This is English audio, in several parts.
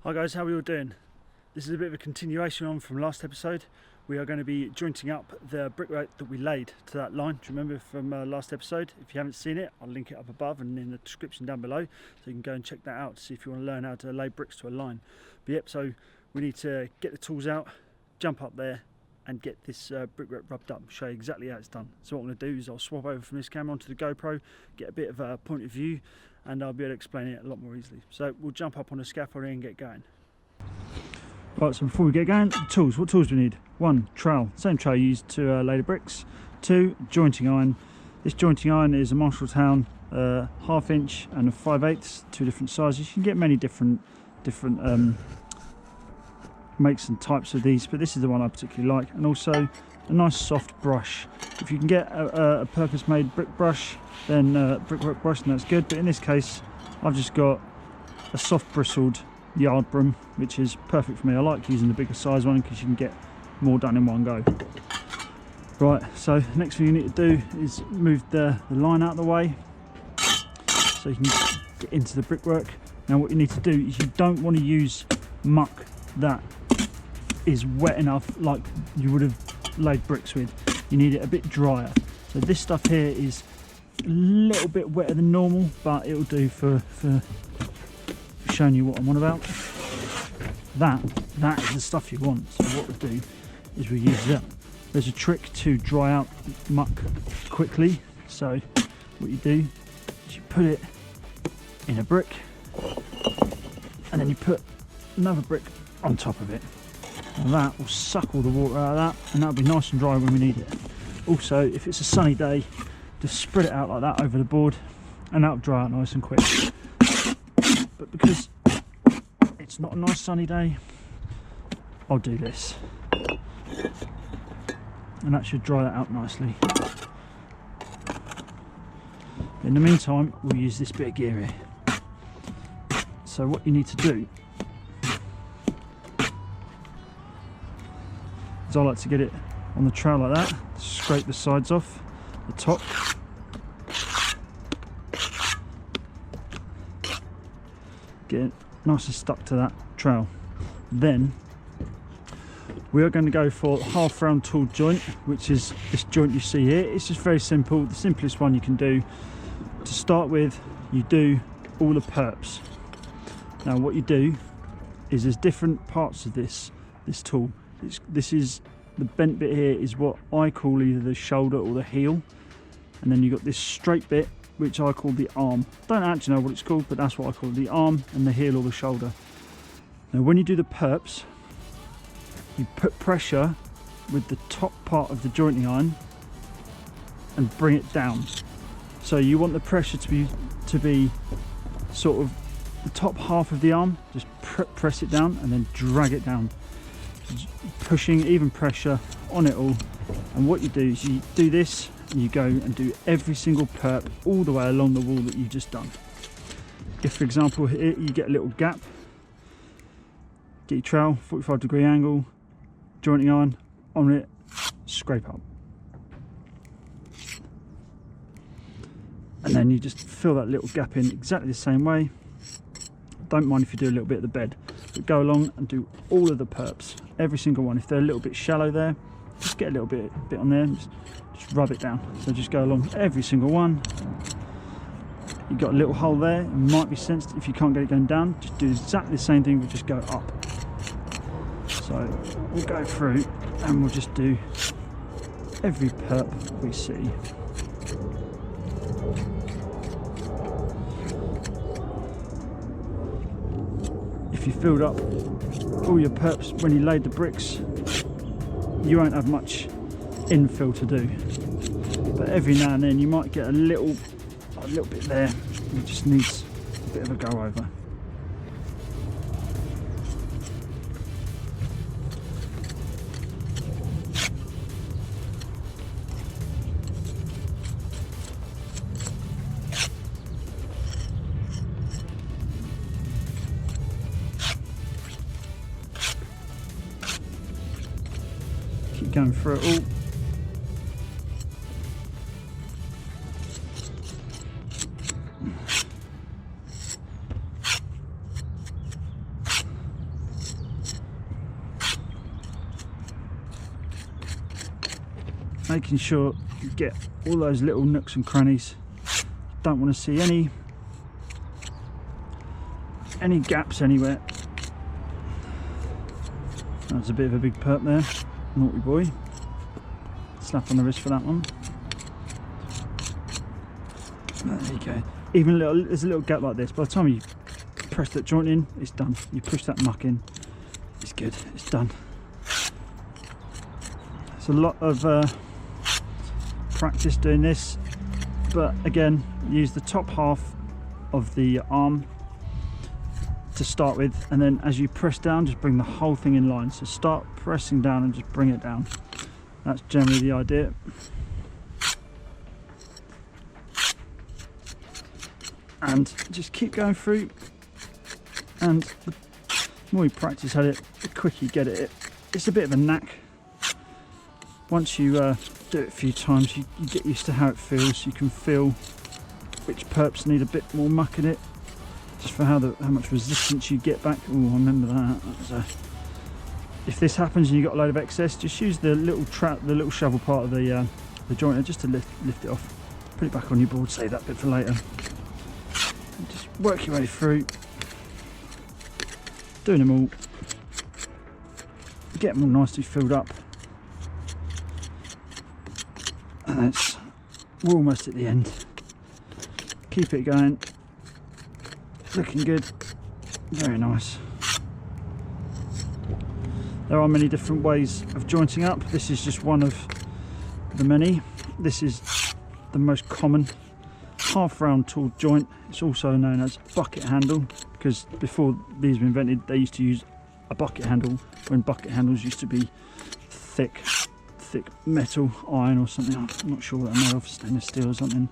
Hi guys, how are we all doing? This is a bit of a continuation on from last episode. We are going to be jointing up the brickwork that we laid to that line. Do you remember from last episode? If you haven't seen it, I'll link it up above and in the description down below, so you can go and check that out to see if you want to learn how to lay bricks to a line. But yep, so we need to get the tools out, jump up there and get this brickwork rubbed up, show you exactly how it's done. So what I'm going to do is I'll swap over from this camera onto the GoPro, get a bit of a point of view, and I'll be able to explain it a lot more easily. So we'll jump up on the scaffolding and get going. Right, so before we get going, tools. What tools do we need? 1, trowel, same trowel used to lay the bricks. 2, jointing iron. This jointing iron is a Marshalltown 1/2 inch and a 5/8, 2 different sizes. You can get many different makes and types of these, but this is the one I particularly like. And also a nice soft brush. If you can get a purpose-made brick brush, then brickwork brush, and that's good. But in this case, I've just got a soft bristled yard broom, which is perfect for me. I like using the bigger size one because you can get more done in one go. Right, so next thing you need to do is move the line out of the way so you can get into the brickwork. Now what you need to do is you don't want to use muck that is wet enough like you would have laid bricks with. You need it a bit drier. So this stuff here is a little bit wetter than normal, but it'll do for showing you what I'm on about. That is the stuff you want. So what we'll do is we use that. There's a trick to dry out muck quickly. So what you do is you put it in a brick and then you put another brick on top of it. And that will suck all the water out of that, and that'll be nice and dry when we need it. Also, if it's a sunny day, just spread it out like that over the board and that'll dry out nice and quick. But because it's not a nice sunny day, I'll do this, and that should dry that out nicely. In the meantime, we'll use this bit of gear here. So what you need to do is I like to get it on the trowel like that, scrape the sides off the top, get it nice and stuck to that trowel. Then we are going to go for half round tool joint, which is this joint you see here. It's just very simple, the simplest one you can do. To start with, you do all the perps. Now what you do is there's different parts of this tool. This is the bent bit here is what I call either the shoulder or the heel, and then you've got this straight bit which I call the arm. Don't actually know what it's called, but that's what I call it, the arm, and the heel or the shoulder. Now when you do the perps, you put pressure with the top part of the jointing iron and bring it down. So you want the pressure to be sort of the top half of the arm, just press it down and then drag it down, pushing even pressure on it all. And what you do is you do this and you go and do every single perp all the way along the wall that you've just done. If for example here you get a little gap, get your trowel, 45-degree angle, jointing iron on it, scrape up, and then you just fill that little gap in exactly the same way. Don't mind if you do a little bit at the bed, but go along and do all of the perps, every single one. If they're a little bit shallow there, just get a little bit on there and just rub it down. So just go along every single one. You've got a little hole there, it might be sensitive if you can't get it going down. Just do exactly the same thing, but just go up. So we'll go through and we'll just do every perp we see. If you filled up all your perps when you laid the bricks, you won't have much infill to do. But every now and then you might get a little bit there. It just needs a bit of a go over. Keep going through it all. making sure you get all those little nooks and crannies. Don't want to see any gaps anywhere. That's a bit of a big perp there, naughty boy. Slap on the wrist for that one. There you go. Even there's a little gap like this. By the time you press that joint in, it's done. You push that muck in, it's good, it's done. It's a lot of practice doing this, but again, use the top half of the arm to start with, and then as you press down, just bring the whole thing in line. So start pressing down and just bring it down. That's generally the idea. And just keep going through, and the more you practice at it, the quicker you get at it. It's a bit of a knack. Once you do it a few times, you get used to how it feels. You can feel which perps need a bit more muck in it, just for how much resistance you get back. Oh, I remember that. So if this happens and you've got a load of excess, just use the little shovel part of the jointer just to lift it off. Put it back on your board, save that bit for later. And just work your way through, doing them all, get them all nicely filled up. And we're almost at the end. Keep it going. Looking good. Very nice. There are many different ways of jointing up. This is just one of the many. This is the most common half round tool joint. It's also known as bucket handle, because before these were invented, they used to use a bucket handle, when bucket handles used to be thick metal, iron or something. I'm not sure what they're made of, stainless steel or something.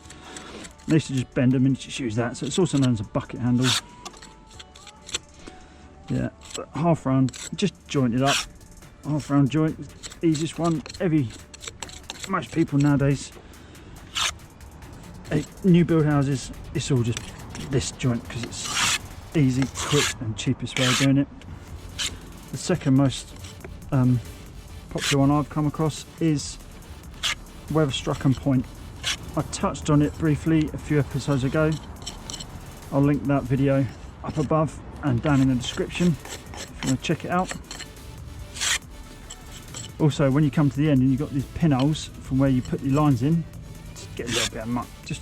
They used to just bend them and just use that, so it's also known as a bucket handle. Yeah, but half round, just joint it up. Half round joint, easiest one. Most people nowadays, new build houses, it's all just this joint because it's easy, quick and cheapest way of doing it. The second most popular one I've come across is weatherstruck and point. I touched on it briefly a few episodes ago. I'll link that video up above and down in the description if you want to check it out. Also, when you come to the end and you've got these pinholes from where you put your lines in, just get a little bit of muck, just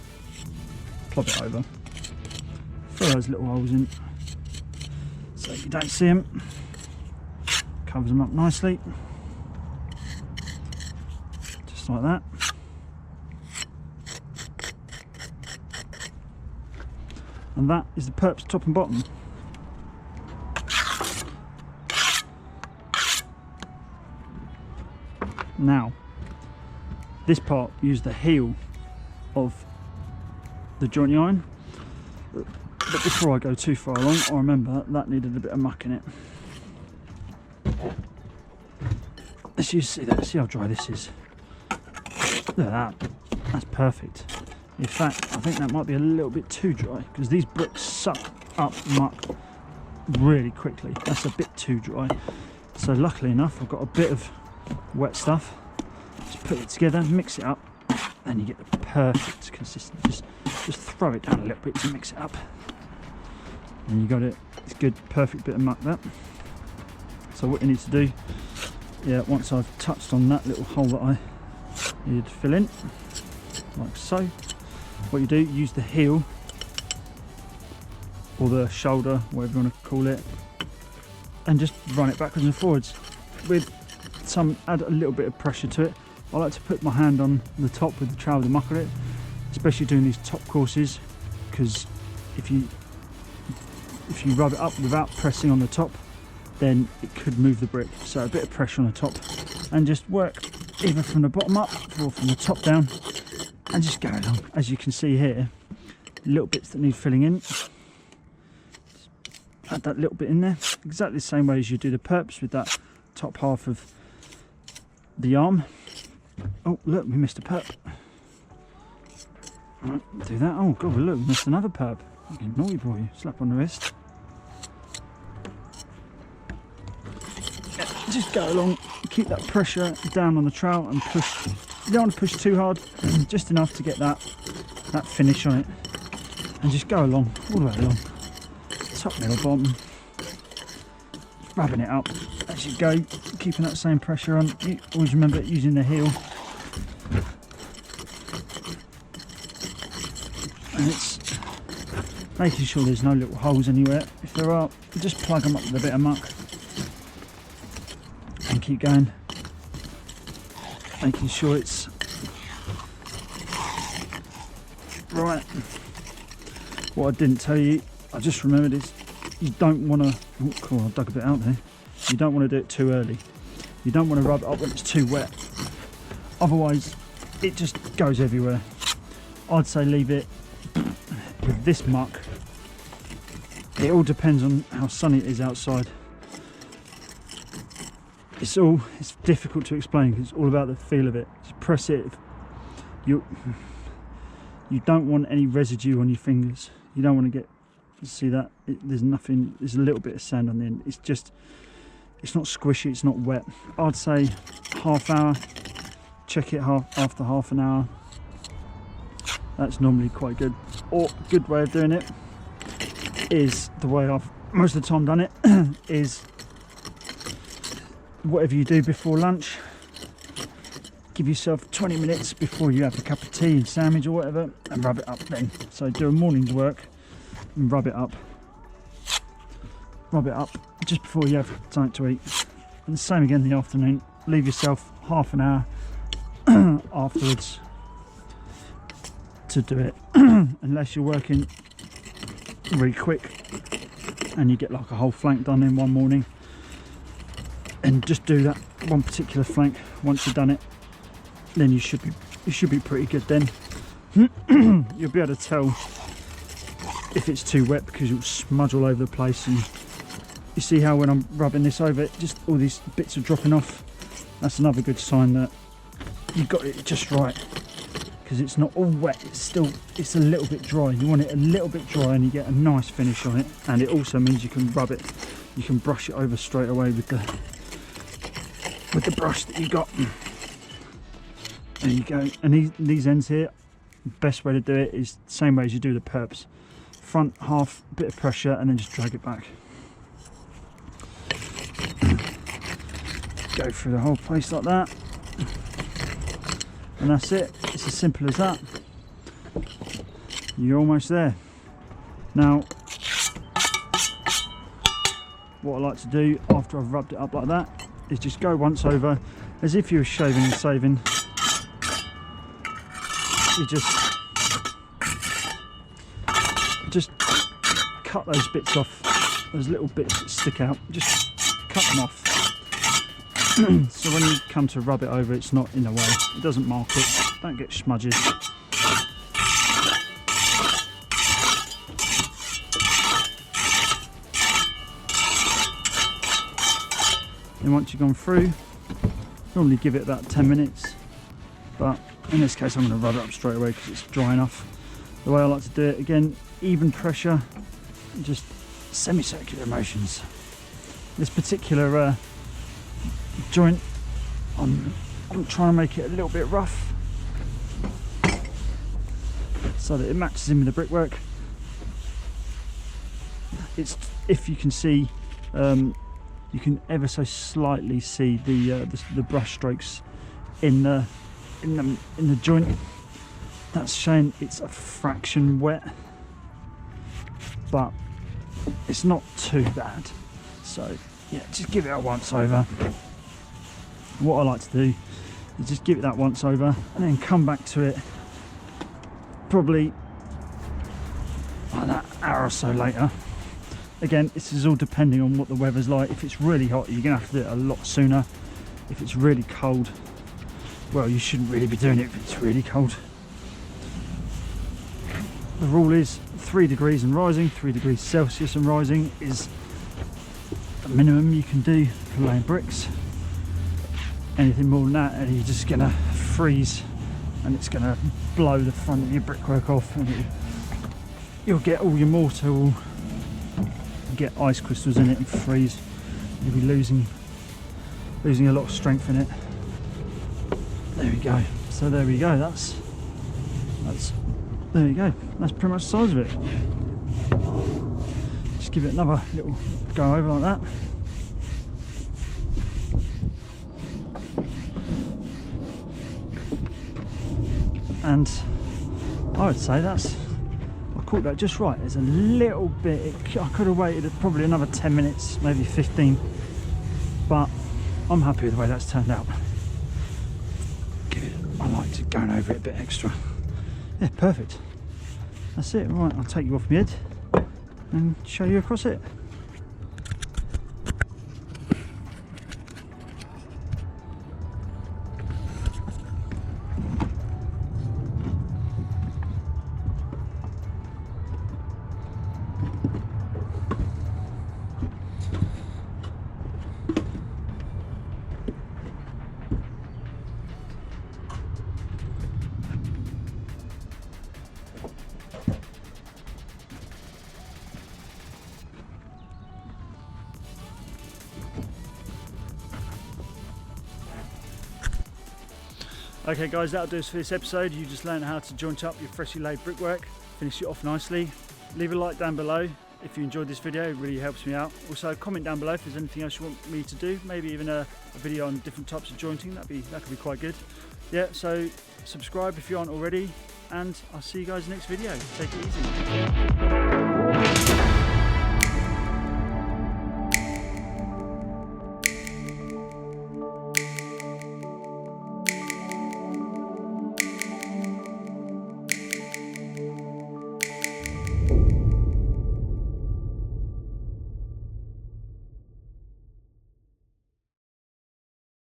plop it over, fill those little holes in so you don't see them, covers them up nicely, just like that. And that is the perps top and bottom. Now, this part, use the heel of the joint iron, but before I go too far along, I remember that needed a bit of muck in it. As you see that, see how dry this is. Look at that, that's perfect. In fact, I think that might be a little bit too dry, because these bricks suck up muck really quickly. That's a bit too dry. So luckily enough, I've got a bit of wet stuff. Just put it together, mix it up, then you get the perfect consistency. Just throw it down a little bit to mix it up, and you got it. It's good, perfect bit of muck that. So what you need to do, yeah, once I've touched on that little hole that I needed to fill in, like so, what you do, use the heel or the shoulder, whatever you want to call it, and just run it backwards and forwards with add a little bit of pressure to it. I like to put my hand on the top with the trowel with the muck on it, especially doing these top courses, because if you rub it up without pressing on the top, then it could move the brick. So a bit of pressure on the top, and just work either from the bottom up or from the top down, and just go along. As you can see here, little bits that need filling in, just add that little bit in there, exactly the same way as you do the perps with that top half of the arm. Oh look, we missed a perp. Right, do that. Oh god, look, we missed another perp. Fucking naughty boy, slap on the wrist. Just go along, keep that pressure down on the trowel and push You don't want to push too hard, just enough to get that finish on it, and just go along, all the way along, top, middle, bottom, rubbing it up as you go, keeping that same pressure on. You always remember using the heel, and it's making sure there's no little holes anywhere. If there are, just plug them up with a bit of muck and keep going, making sure it's right. What I didn't tell you, I just remembered, is you don't want to, oh cool, I dug a bit out there, you don't want to do it too early. You don't want to rub it up when it's too wet, otherwise it just goes everywhere. I'd say leave it with this muck. It all depends on how sunny it is outside. It's difficult to explain because it's all about the feel of it. Just press it. You don't want any residue on your fingers. You don't want to get, see that? There's nothing, there's a little bit of sand on the end. It's not squishy, it's not wet. I'd say half hour, check it after half an hour. That's normally quite good. Or a good way of doing it is the way I've most of the time done it, is whatever you do before lunch, give yourself 20 minutes before you have a cup of tea and sandwich or whatever, and rub it up then. So do a morning's work and rub it up just before you have something to eat. And the same again in the afternoon. Leave yourself half an hour afterwards to do it, unless you're working really quick and you get like a whole flank done in one morning, and just do that one particular flank. Once you've done it, then you should be pretty good. Then you'll be able to tell if it's too wet because it'll smudge all over the place. And you see how when I'm rubbing this over it, just all these bits are dropping off. That's another good sign that you got it just right, because it's not all wet, it's a little bit dry. You want it a little bit dry and you get a nice finish on it. And it also means you can rub it, you can brush it over straight away with the brush that you got. There you go. And these ends here, best way to do it is the same way as you do the perps. Front half, bit of pressure, and then just drag it back. Go through the whole place like that. And that's it. It's as simple as that. You're almost there. Now, what I like to do after I've rubbed it up like that is just go once over, as if you were shaving and saving. You just cut those bits off, those little bits that stick out, just cut them off. So when you come to rub it over, it's not in the way, it doesn't mark it, don't get smudges. And once you've gone through, normally give it about 10 minutes, but in this case I'm going to rub it up straight away because it's dry enough. The way I like to do it, again, even pressure, just semicircular motions. This particular joint, I'm trying to make it a little bit rough so that it matches in with the brickwork. It's, if you can see, you can ever so slightly see the brush strokes in the joint. That's showing it's a fraction wet, but it's not too bad. So yeah, just give it a once over. What I like to do is just give it that once over and then come back to it probably like that hour or so later. Again, this is all depending on what the weather's like. If it's really hot, you're gonna have to do it a lot sooner. If it's really cold, well, you shouldn't really be doing it if it's really cold. The rule is 3 degrees and rising, 3 degrees Celsius and rising is the minimum you can do for laying bricks. Anything more than that and you're just gonna freeze, and it's gonna blow the front of your brickwork off, and you'll get all your mortar will get ice crystals in it and freeze. You'll be losing a lot of strength in it. There we go. So there we go, that's there you go, that's pretty much the size of it. Just give it another little go over like that. And I would say I caught that just right. There's a little bit, I could have waited probably another 10 minutes, maybe 15, but I'm happy with the way that's turned out. I liked it going over it a bit extra. Yeah, perfect. That's it. Right, I'll take you off my head and show you across it. Okay guys, that'll do us for this episode. You just learned how to joint up your freshly laid brickwork, finish it off nicely. Leave a like down below if you enjoyed this video, it really helps me out. Also comment down below if there's anything else you want me to do, maybe even a video on different types of jointing, that could be quite good. Yeah, so subscribe if you aren't already, and I'll see you guys in the next video. Take it easy.